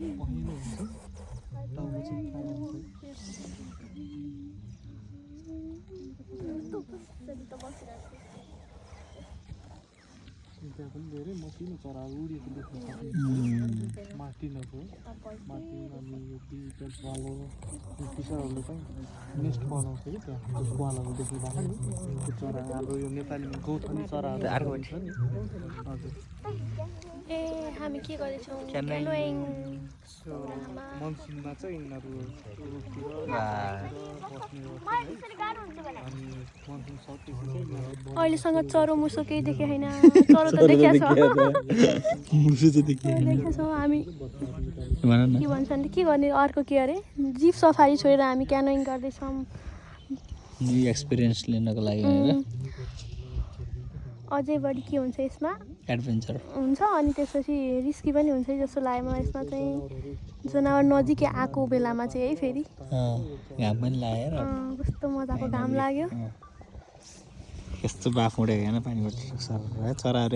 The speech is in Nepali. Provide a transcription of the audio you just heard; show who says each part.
Speaker 1: पहेँलो हुन्छ टाउको चाहिँ कालो हुन्छ त्यहाँ पनि धेरै मसिनो चराहरू उडेको देख्न सकिन्छ मार्टिनहरू मार्टिन अनि यो पिजन स्वालो यो फिसरहरूले चाहिँ नेस्ट बनाउँछ कि त्यहाँ त्यो स्वालोहरू देख्नु भएको नि त्यो चरा हाम्रो यो नेपालीमा गौथली चराहरू हुन्छ नि हजुर
Speaker 2: ए हामी के गर्दैछौँ
Speaker 1: मनसुनमा चाहिँ यिनीहरू अनि मनसुन सकेपछि चाहिँ यिनीहरू
Speaker 2: अहिलेसँग चरो मुसो केही देखे छैन चरो त देखेको छौँ हामी के भन्छ भने के गर्ने अर्को के अरे जिप सफारी छोडेर हामी क्यानोइङ गर्दैछौँ
Speaker 3: एक्सपिरियन्स लिनको लागि हैन
Speaker 2: अझै बढी के हुन्छ यसमा
Speaker 3: एडभेन्चर
Speaker 2: हुन्छ अनि त्यसपछि रिस्की पनि हुन्छ जस्तो लाग्यो मलाई यसमा चाहिँ जनावर नजिकै आएको बेलामा चाहिँ है फेरि
Speaker 3: घाम पनि लागेर
Speaker 2: कस्तो मजाको घाम लाग्यो
Speaker 3: यस्तो बाफ उडेको हैन पानीबाट चराहरू